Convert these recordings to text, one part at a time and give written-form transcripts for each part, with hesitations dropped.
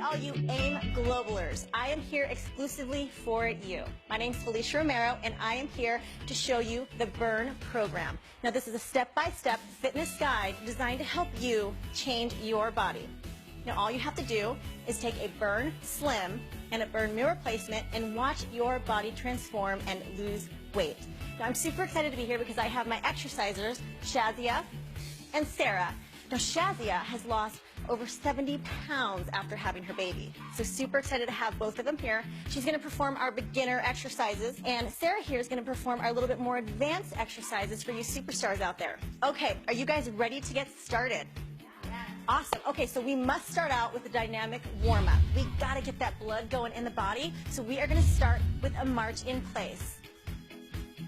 all you AIM Globalers. I am here exclusively for you. My name is Felicia Romero, and I am here to show you the Burn program. Now, this is a step-by-step fitness guide designed to help you change your body. Now, all you have to do is take a Burn Slim and a Burn meal replacement and watch your body transform and lose weight. Now, I'm super excited to be here because I have my exercisers, Shazia and Sarah. Now, Shazia has lost over 70 pounds after having her baby. So super excited to have both of them here. She's going to perform our beginner exercises, and Sarah here is going to perform our little bit more advanced exercises for you superstars out there. Okay, are you guys ready to get started? Awesome. Okay, so we must start out with a dynamic warm-up. We got to get that blood going in the body, so we are going to start with a march in place.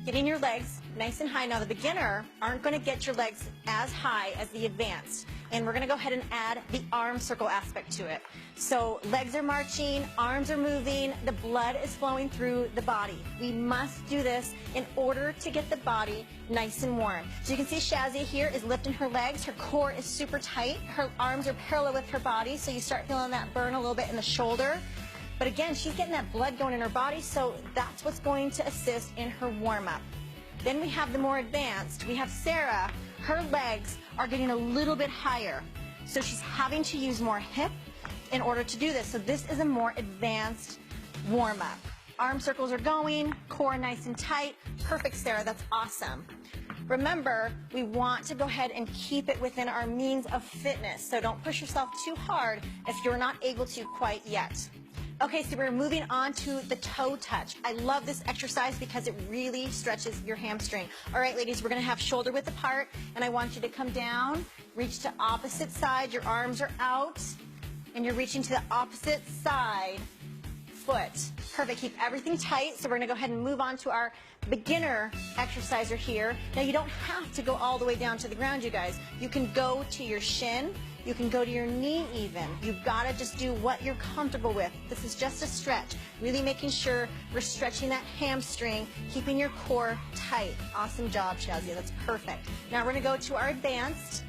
Getting your legs nice and high. Now, the beginner aren't going to get your legs as high as the advanced, and we're going to go ahead and add the arm circle aspect to it. So legs are marching, arms are moving, the blood is flowing through the body. We must do this in order to get the body nice and warm. So you can see Shazia here is lifting her legs. Her core is super tight. Her arms are parallel with her body, so you start feeling that burn a little bit in the shoulder. But again, she's getting that blood going in her body, so that's what's going to assist in her warm-up. Then we have the more advanced. We have Sarah. Her legs are getting a little bit higher, so she's having to use more hip in order to do this. So this is a more advanced warm-up. Arm circles are going, core nice and tight. Perfect, Sarah. That's awesome. Remember, we want to go ahead and keep it within our means of fitness, so don't push yourself too hard if you're not able to quite yet. Okay, so we're moving on to the toe touch. I love this exercise because it really stretches your hamstring. All right, ladies, we're going to have shoulder width apart, and I want you to come down, reach to opposite side. Your arms are out, and you're reaching to the opposite side foot. Perfect. Keep everything tight. So we're going to go ahead and move on to our beginner exerciser here. Now, you don't have to go all the way down to the ground, you guys. You can go to your shin. You can go to your knee even. You've got to just do what you're comfortable with. This is just a stretch. Really making sure we're stretching that hamstring, keeping your core tight. Awesome job, Shazia. That's perfect. Now we're going to go to our advanced.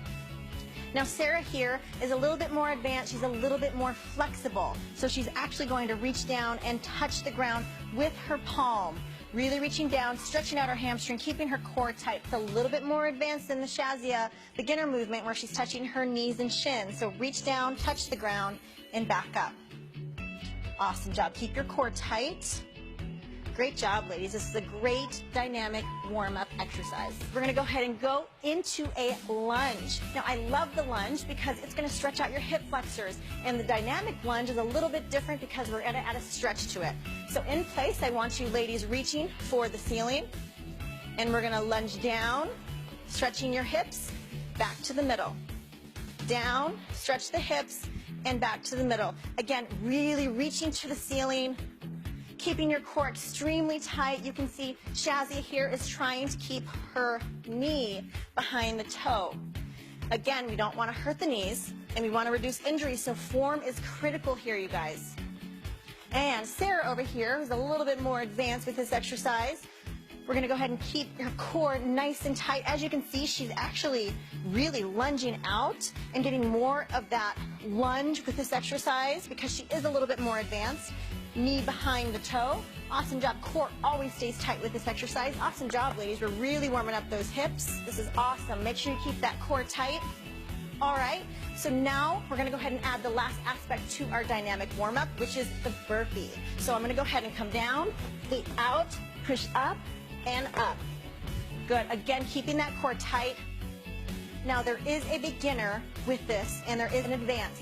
Now Sarah here is a little bit more advanced. She's a little bit more flexible. So she's actually going to reach down and touch the ground with her palm. Really reaching down, stretching out her hamstring, keeping her core tight. It's a little bit more advanced than the Shazia beginner movement where she's touching her knees and shins. So reach down, touch the ground, and back up. Awesome job. Keep your core tight. Great job, ladies. This is a great dynamic warm-up exercise. We're going to go ahead and go into a lunge. Now, I love the lunge because it's going to stretch out your hip flexors, and the dynamic lunge is a little bit different because we're going to add a stretch to it. So in place, I want you ladies reaching for the ceiling, and we're going to lunge down, stretching your hips, back to the middle. Down, stretch the hips, and back to the middle. Again, really reaching to the ceiling, keeping your core extremely tight. You can see Shazia here is trying to keep her knee behind the toe. Again, we don't want to hurt the knees, and we want to reduce injury, so form is critical here, you guys. And Sarah over here is a little bit more advanced with this exercise. We're going to go ahead and keep your core nice and tight. As you can see, she's actually really lunging out and getting more of that lunge with this exercise because she is a little bit more advanced. Knee behind the toe. Awesome job. Core always stays tight with this exercise. Awesome job, ladies. We're really warming up those hips. This is awesome. Make sure you keep that core tight. All right, so now we're going to go ahead and add the last aspect to our dynamic warm-up, which is the burpee. So I'm going to go ahead and come down, feet out, push up, and up. Good. Again, keeping that core tight. Now, there is a beginner with this, and there is an advanced.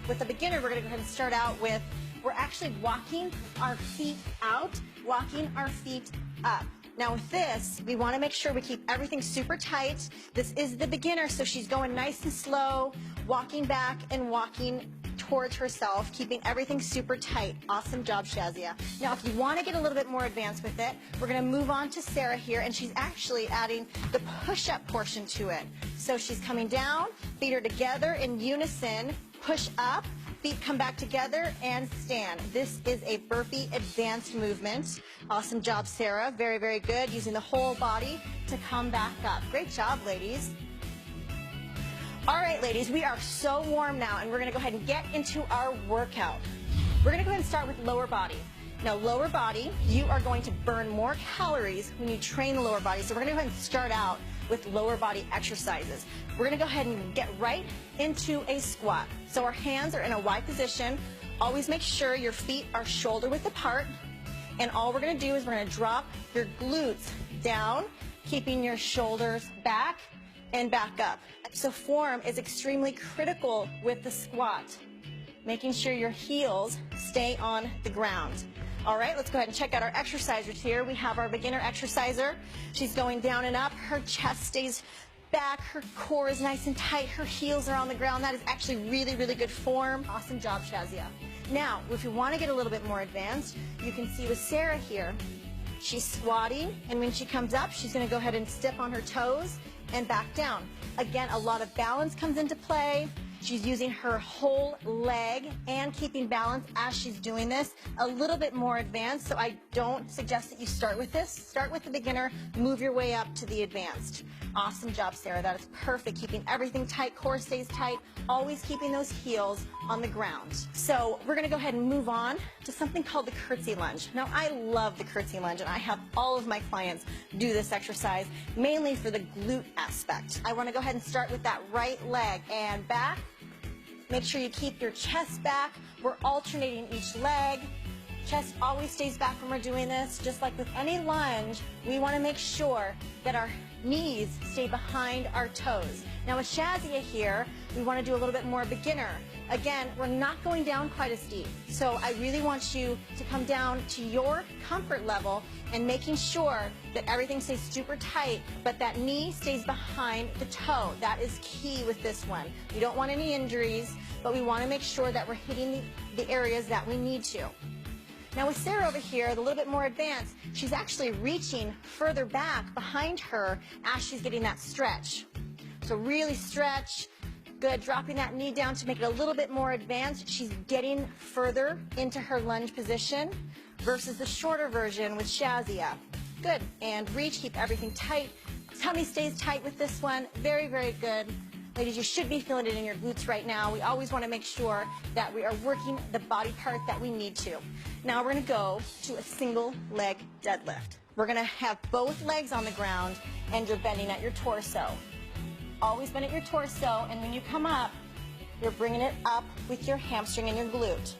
With the beginner, we're going to go ahead and start out with we're actually walking our feet out, walking our feet up. Now with this, we want to make sure we keep everything super tight. This is the beginner, so she's going nice and slow, walking back and walking towards herself, keeping everything super tight. Awesome job, Shazia. Now, if you want to get a little bit more advanced with it, we're going to move on to Sarah here, and she's actually adding the push-up portion to it. So she's coming down, feet are together in unison, push up, feet come back together, and stand. This is a burpee advanced movement. Awesome job, Sarah. Very, very good. Using the whole body to come back up. Great job, ladies. All right, ladies, we are so warm now, and we're gonna go ahead and get into our workout. We're gonna go ahead and start with lower body. Now, lower body, you are going to burn more calories when you train the lower body. So we're gonna go ahead and start out with lower body exercises. We're gonna go ahead and get right into a squat. So our hands are in a Y position. Always make sure your feet are shoulder width apart. And all we're gonna do is we're gonna drop your glutes down, keeping your shoulders back and back up. So form is extremely critical with the squat, making sure your heels stay on the ground. All right, let's go ahead and check out our exercisers here. We have our beginner exerciser. She's going down and up. Her chest stays back. Her core is nice and tight. Her heels are on the ground. That is actually really, really good form. Awesome job, Shazia. Now, if you want to get a little bit more advanced, you can see with Sarah here, she's squatting, and when she comes up, she's going to go ahead and step on her toes and back down. Again, a lot of balance comes into play. She's using her whole leg and keeping balance as she's doing this. A little bit more advanced, so I don't suggest that you start with this. Start with the beginner, move your way up to the advanced. Awesome job, Sarah. That is perfect. Keeping everything tight, core stays tight, always keeping those heels on the ground. So we're gonna go ahead and move on to something called the curtsy lunge. Now, I love the curtsy lunge, and I have all of my clients do this exercise, mainly for the glute aspect. I wanna go ahead and start with that right leg and back. Make sure you keep your chest back. We're alternating each leg. Chest always stays back when we're doing this. Just like with any lunge, we want to make sure that our knees stay behind our toes. Now with Shazia here, we want to do a little bit more beginner. Again, we're not going down quite as deep. So I really want you to come down to your comfort level and making sure that everything stays super tight, but that knee stays behind the toe. That is key with this one. We don't want any injuries, but we want to make sure that we're hitting the areas that we need to. Now with Sarah over here, a little bit more advanced, she's actually reaching further back behind her as she's getting that stretch. So really stretch. Good, dropping that knee down to make it a little bit more advanced. She's getting further into her lunge position versus the shorter version with Shazia. Good, and reach, keep everything tight. Tummy stays tight with this one. Very, very good. Ladies, you should be feeling it in your glutes right now. We always want to make sure that we are working the body part that we need to. Now we're going to go to a single leg deadlift. We're going to have both legs on the ground and you're bending at your torso. Always bend at your torso, and when you come up, you're bringing it up with your hamstring and your glute.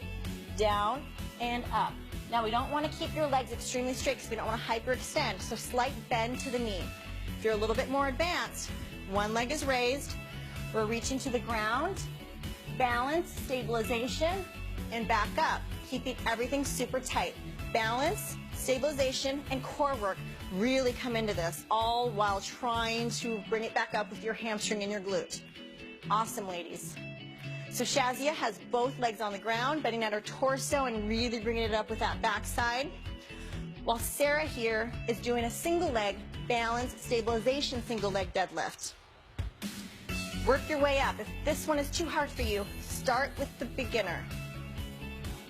Down and up. Now we don't want to keep your legs extremely straight because we don't want to hyperextend, so slight bend to the knee. If you're a little bit more advanced, one leg is raised, we're reaching to the ground, balance, stabilization, and back up, keeping everything super tight. Balance, stabilization, and core work really come into this, all while trying to bring it back up with your hamstring and your glute. Awesome, ladies. So Shazia has both legs on the ground, bending at her torso and really bringing it up with that backside, while Sarah here is doing a single leg balance stabilization single leg deadlift. Work your way up. If this one is too hard for you, start with the beginner.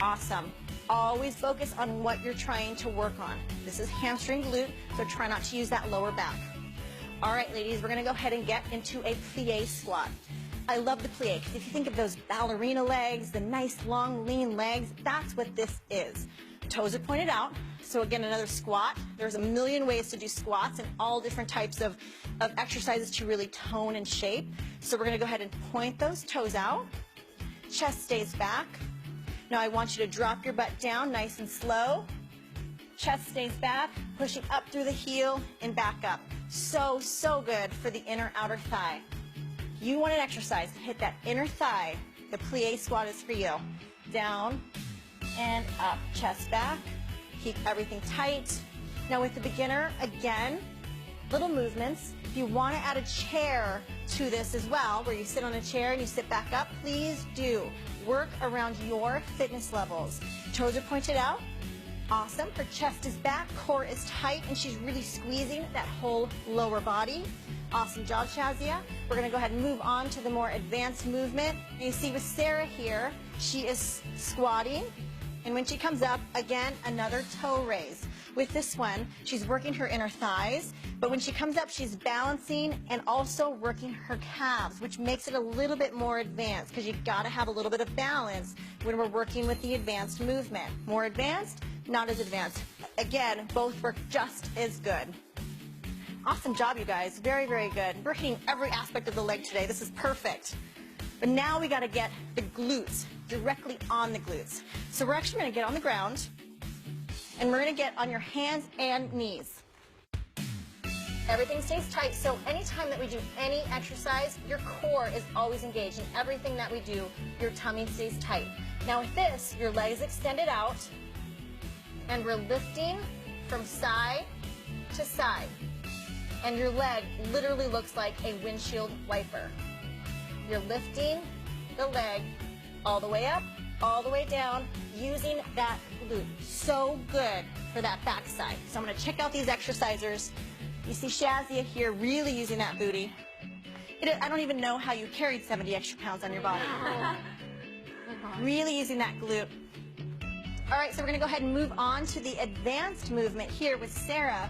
Awesome. Always focus on what you're trying to work on. This is hamstring glute, so try not to use that lower back. All right, ladies, we're going to go ahead and get into a plie squat. I love the plie because if you think of those ballerina legs, the nice long lean legs, that's what this is. Toes are pointed out. So again, another squat. There's a million ways to do squats and all different types of exercises to really tone and shape. So we're going to go ahead and point those toes out. Chest stays back. Now I want you to drop your butt down nice and slow. Chest stays back, pushing up through the heel and back up. So, so good for the inner outer thigh. You want an exercise to hit that inner thigh. The plie squat is for you. Down and up, chest back. Keep everything tight. Now with the beginner, again, little movements. If you want to add a chair to this as well, where you sit on a chair and you sit back up, please do. Work around your fitness levels. Toes are pointed out. Awesome. Her chest is back, core is tight, and she's really squeezing that whole lower body. Awesome job, Shazia. We're going to go ahead and move on to the more advanced movement. And you see with Sarah here, she is squatting. And when she comes up, again, another toe raise. With this one, she's working her inner thighs, but when she comes up, she's balancing and also working her calves, which makes it a little bit more advanced because you've got to have a little bit of balance when we're working with the advanced movement. More advanced, not as advanced. Again, both work just as good. Awesome job, you guys. Very, very good. We're hitting every aspect of the leg today. This is perfect. But now we got to get the glutes directly on the glutes. So we're actually going to get on the ground, and we're going to get on your hands and knees. Everything stays tight, so anytime that we do any exercise, your core is always engaged. In everything that we do, your tummy stays tight. Now with this, your legs extended out, and we're lifting from side to side. And your leg literally looks like a windshield wiper. You're lifting the leg all the way up, all the way down, using that glute. So good for that back side. So I'm going to check out these exercisers. You see Shazia here really using that booty. I don't even know how you carried 70 extra pounds on your body. Really using that glute. All right, so we're going to go ahead and move on to the advanced movement here with Sarah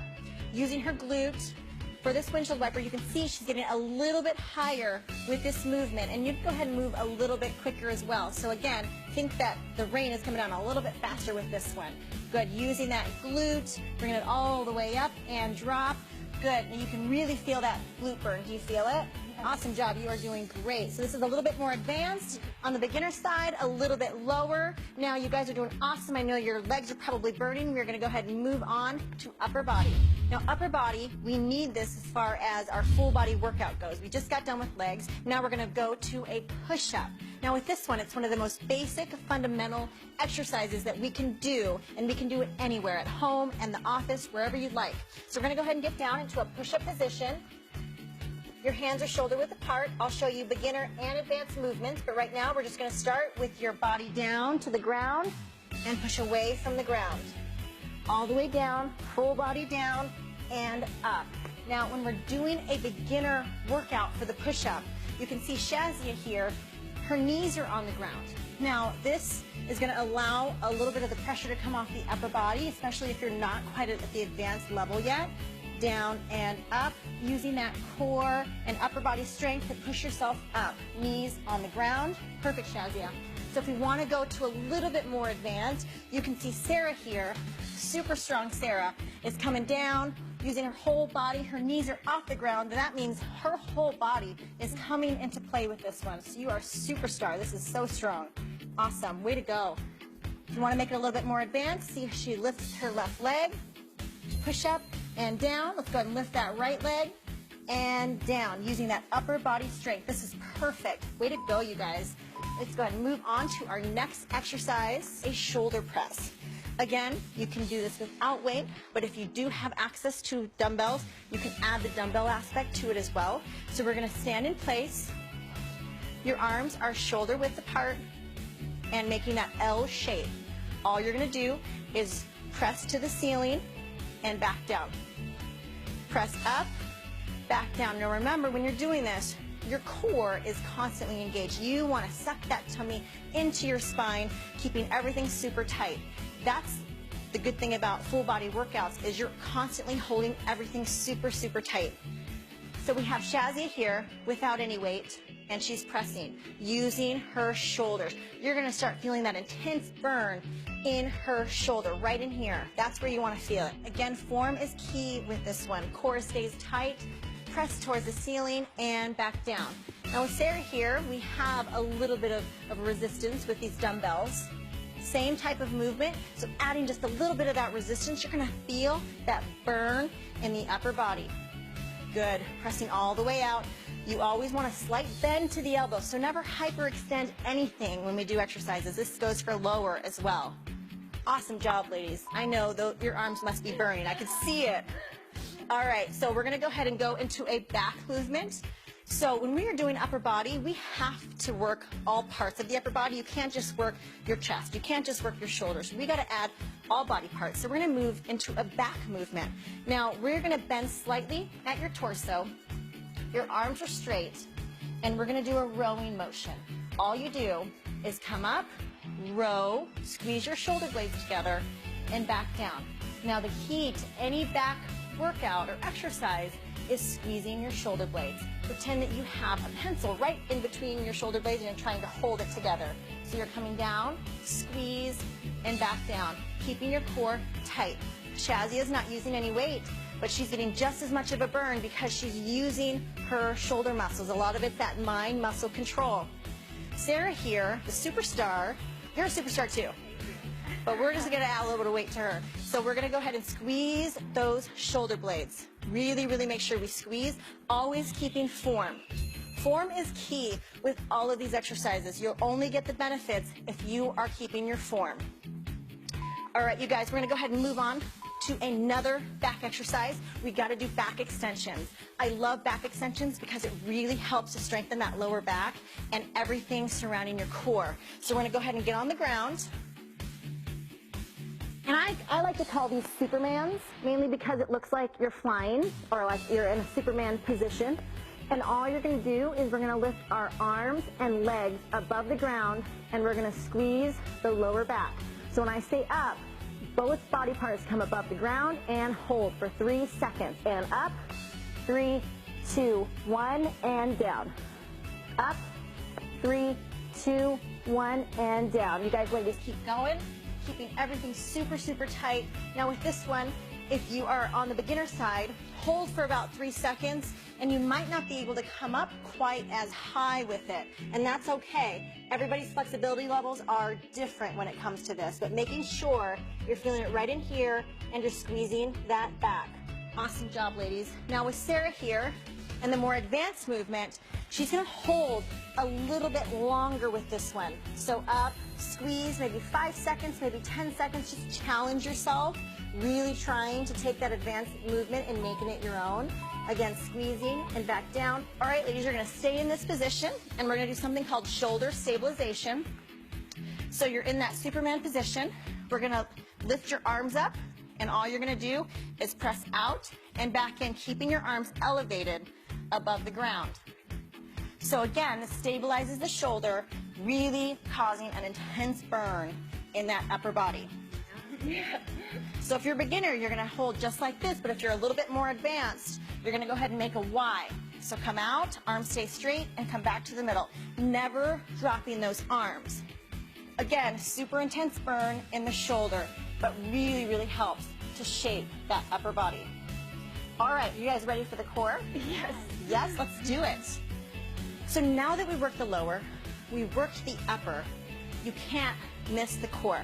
using her glute. For this windshield wiper, you can see she's getting a little bit higher with this movement, and you can go ahead and move a little bit quicker as well. So again, think that the rain is coming down a little bit faster with this one. Good, using that glute, bringing it all the way up and drop. Good, and you can really feel that glute burn. Do you feel it? Awesome job, you are doing great. So this is a little bit more advanced. On the beginner side, a little bit lower. Now you guys are doing awesome. I know your legs are probably burning. We're gonna go ahead and move on to upper body. Now upper body, we need this as far as our full body workout goes. We just got done with legs. Now we're gonna go to a push-up. Now with this one, it's one of the most basic, fundamental exercises that we can do, and we can do it anywhere, at home, and the office, wherever you'd like. So we're gonna go ahead and get down into a push-up position. Your hands are shoulder width apart. I'll show you beginner and advanced movements, but right now we're just going to start with your body down to the ground and push away from the ground. All the way down, full body down and up. Now when we're doing a beginner workout for the push-up, you can see Shazia here, her knees are on the ground. Now this is going to allow a little bit of the pressure to come off the upper body, especially if you're not quite at the advanced level yet. Down and up, using that core and upper body strength to push yourself up. Knees on the ground. Perfect, Shazia. So if we want to go to a little bit more advanced, you can see Sarah here, super strong Sarah, is coming down, using her whole body. Her knees are off the ground, and that means her whole body is coming into play with this one. So you are a superstar. This is so strong. Awesome. Way to go. If you want to make it a little bit more advanced, see if she lifts her left leg. Push up and down. Let's go ahead and lift that right leg and down using that upper body strength. This is perfect. Way to go, you guys. Let's go ahead and move on to our next exercise, a shoulder press. Again, you can do this without weight, but if you do have access to dumbbells, you can add the dumbbell aspect to it as well. So we're going to stand in place. Your arms are shoulder width apart and making that L shape. All you're going to do is press to the ceiling and back down. Press up, back down. Now remember, when you're doing this, your core is constantly engaged. You want to suck that tummy into your spine, keeping everything super tight. That's the good thing about full body workouts, is you're constantly holding everything super, super tight. So we have Shazia here without any weight, and she's pressing, using her shoulders. You're going to start feeling that intense burn in her shoulder, right in here. That's where you want to feel it. Again, form is key with this one. Core stays tight, press towards the ceiling, and back down. Now with Sarah here, we have a little bit of resistance with these dumbbells. Same type of movement, so adding just a little bit of that resistance, you're going to feel that burn in the upper body. Good. Pressing all the way out. You always want a slight bend to the elbow, so never hyperextend anything when we do exercises. This goes for lower as well. Awesome job, ladies. I know your arms must be burning. I can see it. All right, so we're going to go ahead and go into a back movement. So when we are doing upper body, we have to work all parts of the upper body. You can't just work your chest. You can't just work your shoulders. We got to add all body parts. So we're going to move into a back movement. Now, we're going to bend slightly at your torso. Your arms are straight, and we're going to do a rowing motion. All you do is come up, row, squeeze your shoulder blades together, and back down. Now the key to any back workout or exercise is squeezing your shoulder blades. Pretend that you have a pencil right in between your shoulder blades and you're trying to hold it together. So you're coming down, squeeze, and back down, keeping your core tight. Shazia is not using any weight, but she's getting just as much of a burn because she's using her shoulder muscles. A lot of it's that mind muscle control. Sarah here, the superstar, you're a superstar too, but we're just going to add a little bit of weight to her. So we're going to go ahead and squeeze those shoulder blades. Really, really make sure we squeeze, always keeping form. Form is key with all of these exercises. You'll only get the benefits if you are keeping your form. All right, you guys, we're going to go ahead and move on to another back exercise. We got to do back extensions. I love back extensions because it really helps to strengthen that lower back and everything surrounding your core. So we're going to go ahead and get on the ground. And I like to call these Supermans, mainly because it looks like you're flying or like you're in a Superman position. And all you're going to do is we're going to lift our arms and legs above the ground and we're going to squeeze the lower back. So when I say up, both body parts come above the ground and hold for 3 seconds. And up, 3, 2, 1, and down. Up, 3, 2, 1, and down. You guys ladies keep going, keeping everything super, super tight. Now with this one, if you are on the beginner side, hold for about 3 seconds and you might not be able to come up quite as high with it. And that's okay. Everybody's flexibility levels are different when it comes to this, but making sure you're feeling it right in here and you're squeezing that back. Awesome job, ladies. Now with Sarah here and the more advanced movement, she's going to hold a little bit longer with this one. So up, squeeze, maybe 5 seconds, maybe 10 seconds. Just challenge yourself, really trying to take that advanced movement and making it your own. Again, squeezing and back down. All right, ladies, you're going to stay in this position, and we're going to do something called shoulder stabilization. So you're in that Superman position. We're going to lift your arms up, and all you're going to do is press out and back in, keeping your arms elevated above the ground. So again, this stabilizes the shoulder, really causing an intense burn in that upper body. So if you're a beginner, you're going to hold just like this, but if you're a little bit more advanced, you're going to go ahead and make a Y. So come out, arms stay straight, and come back to the middle. Never dropping those arms. Again, super intense burn in the shoulder, but really, really helps to shape that upper body. All right, you guys ready for the core? Yes. Yes, let's do it. So now that we worked the lower, we worked the upper, you can't miss the core.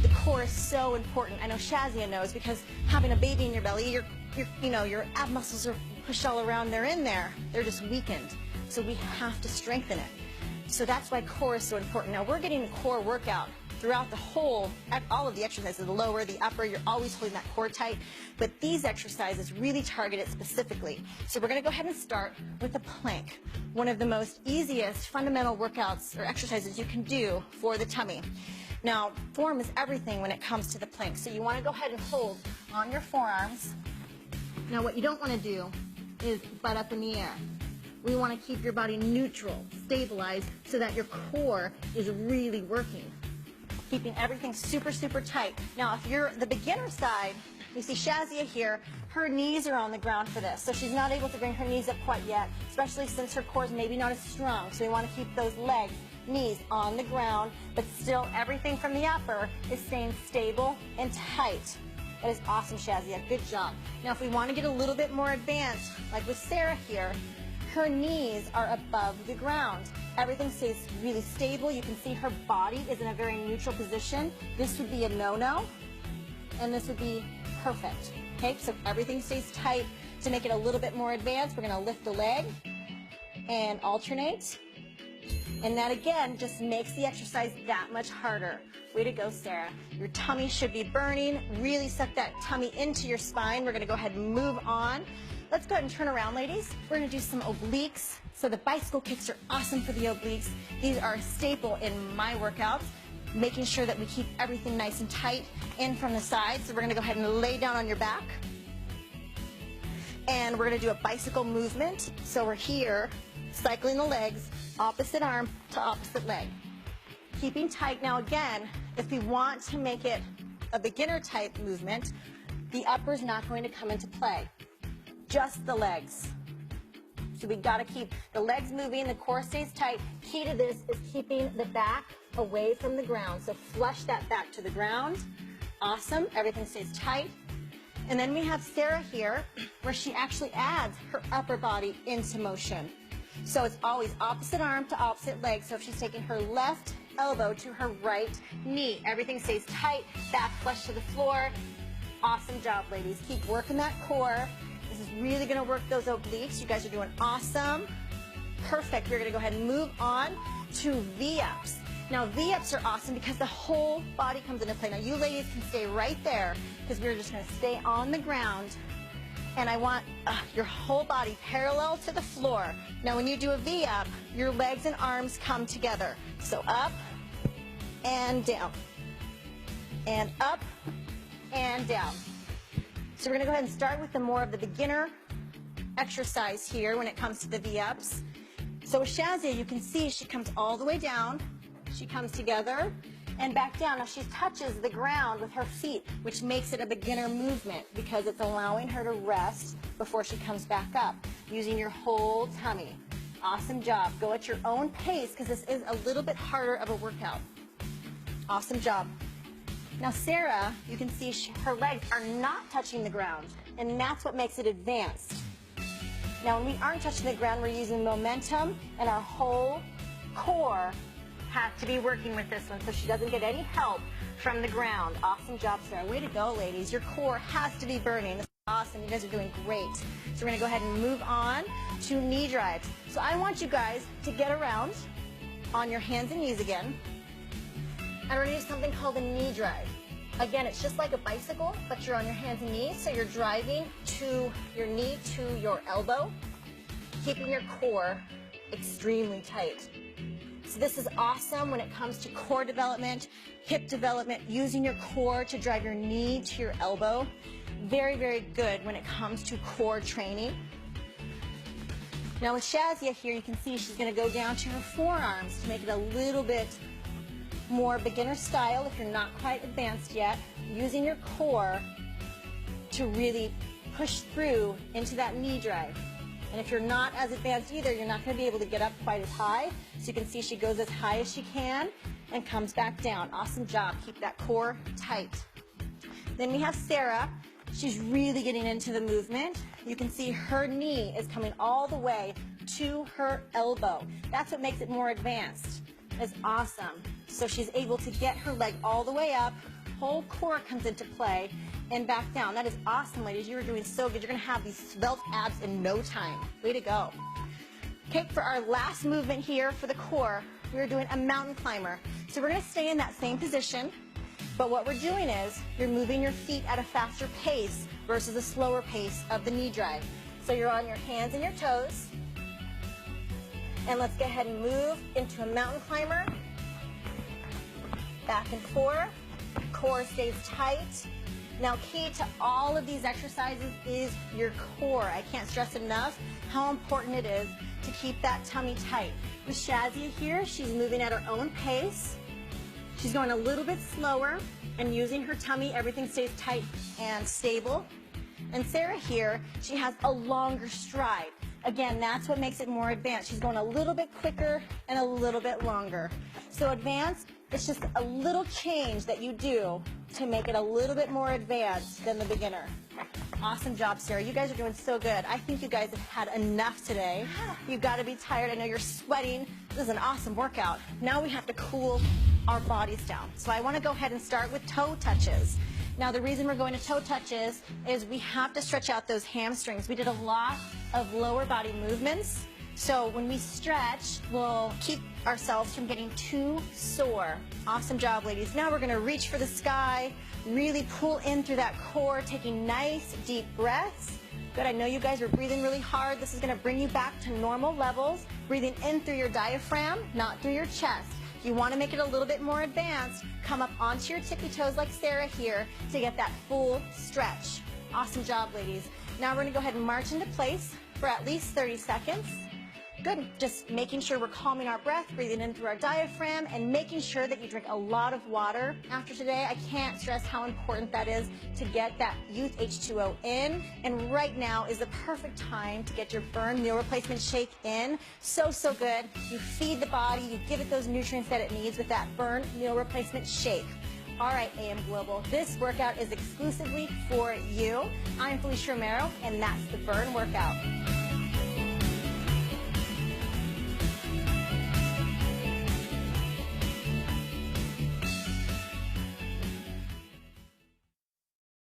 The core is so important. I know Shazia knows because having a baby in your belly, your ab muscles are pushed all around. They're in there. They're just weakened. So we have to strengthen it. So that's why core is so important. Now we're getting a core workout throughout the whole, all of the exercises, the lower, the upper, you're always holding that core tight. But these exercises really target it specifically. So we're going to go ahead and start with the plank. One of the most easiest fundamental workouts or exercises you can do for the tummy. Now, form is everything when it comes to the plank. So you want to go ahead and hold on your forearms. Now what you don't want to do is butt up in the air. We want to keep your body neutral, stabilized, so that your core is really working. Keeping everything super, super tight. Now, if you're the beginner side, you see Shazia here, her knees are on the ground for this. So she's not able to bring her knees up quite yet, especially since her core is maybe not as strong. So we want to keep those legs, knees on the ground, but still everything from the upper is staying stable and tight. That is awesome, Shazia. Good job. Now, if we want to get a little bit more advanced, like with Sarah here, her knees are above the ground. Everything stays really stable. You can see her body is in a very neutral position. This would be a no-no, and this would be perfect. Okay, so everything stays tight. To make it a little bit more advanced, we're going to lift the leg and alternate. And that, again, just makes the exercise that much harder. Way to go, Sarah. Your tummy should be burning. Really suck that tummy into your spine. We're going to go ahead and move on. Let's go ahead and turn around, ladies. We're going to do some obliques. So the bicycle kicks are awesome for the obliques. These are a staple in my workouts, making sure that we keep everything nice and tight in from the side. So we're going to go ahead and lay down on your back. And we're going to do a bicycle movement. So we're here, cycling the legs, opposite arm to opposite leg. Keeping tight. Now again, if we want to make it a beginner type movement, The upper's not going to come into play, just the legs. So we got to keep the legs moving, the core stays tight. Key to this is keeping the back away from the ground. So flush that back to the ground. Awesome, everything stays tight. And then we have Sarah here, where she actually adds her upper body into motion. So it's always opposite arm to opposite leg. So if she's taking her left elbow to her right knee, everything stays tight, back flush to the floor. Awesome job, ladies. Keep working that core. This is really gonna work those obliques. You guys are doing awesome. Perfect. We're gonna go ahead and move on to V-ups. Now, V-ups are awesome because the whole body comes into play. Now, you ladies can stay right there because we're just going to stay on the ground. And I want your whole body parallel to the floor. Now, when you do a V-up, your legs and arms come together. So up and down. And up and down. So we're going to go ahead and start with more of the beginner exercise here when it comes to the V-ups. So with Shazia, you can see she comes all the way down. She comes together and back down. Now she touches the ground with her feet, which makes it a beginner movement because it's allowing her to rest before she comes back up, using your whole tummy. Awesome job. Go at your own pace because this is a little bit harder of a workout. Awesome job. Now Sarah, you can see her legs are not touching the ground, and that's what makes it advanced. Now when we aren't touching the ground, we're using momentum, and our whole core has to be working with this one so she doesn't get any help from the ground. Awesome job, Sarah. Way to go, ladies. Your core has to be burning. This is awesome. You guys are doing great. So we're going to go ahead and move on to knee drives. So I want you guys to get around on your hands and knees again. And we're going to do something called a knee drive. Again, it's just like a bicycle, but you're on your hands and knees. So you're driving to your knee to your elbow, keeping your core extremely tight. So this is awesome when it comes to core development, hip development, using your core to drive your knee to your elbow. Very, very good when it comes to core training. Now with Shazia here, you can see she's going to go down to her forearms to make it a little bit more beginner style if you're not quite advanced yet, using your core to really push through into that knee drive. And if you're not as advanced either, you're not going to be able to get up quite as high. So you can see she goes as high as she can and comes back down. Awesome job. Keep that core tight. Then we have Sarah. She's really getting into the movement. You can see her knee is coming all the way to her elbow. That's what makes it more advanced. It's awesome. So she's able to get her leg all the way up. Whole core comes into play. And back down. That is awesome, ladies. You are doing so good. You're going to have these svelte abs in no time. Way to go. Okay, for our last movement here for the core, we're doing a mountain climber. So we're going to stay in that same position, but what we're doing is you're moving your feet at a faster pace versus a slower pace of the knee drive. So you're on your hands and your toes. And let's go ahead and move into a mountain climber. Back and forth. Core stays tight. Now, key to all of these exercises is your core. I can't stress enough how important it is to keep that tummy tight. With Shazia here, she's moving at her own pace. She's going a little bit slower and using her tummy, everything stays tight and stable. And Sarah here, she has a longer stride. Again, that's what makes it more advanced. She's going a little bit quicker and a little bit longer. So advanced, it's just a little change that you do to make it a little bit more advanced than the beginner. Awesome job, Sarah. You guys are doing so good. I think you guys have had enough today. You've got to be tired. I know you're sweating. This is an awesome workout. Now we have to cool our bodies down. So I want to go ahead and start with toe touches. Now the reason we're going to toe touches is we have to stretch out those hamstrings. We did a lot of lower body movements. So when we stretch, we'll keep ourselves from getting too sore. Awesome job, ladies. Now we're going to reach for the sky, really pull in through that core, taking nice deep breaths. Good, I know you guys are breathing really hard. This is going to bring you back to normal levels. Breathing in through your diaphragm, not through your chest. If you want to make it a little bit more advanced, come up onto your tippy toes like Sarah here to get that full stretch. Awesome job, ladies. Now we're going to go ahead and march into place for at least 30 seconds. Good. Just making sure we're calming our breath, breathing in through our diaphragm, and making sure that you drink a lot of water after today. I can't stress how important that is to get that youth H2O in. And right now is the perfect time to get your Burn Meal Replacement Shake in. So, so good. You feed the body, you give it those nutrients that it needs with that Burn Meal Replacement Shake. All right, AM Global, this workout is exclusively for you. I'm Felicia Romero, and that's the Burn Workout.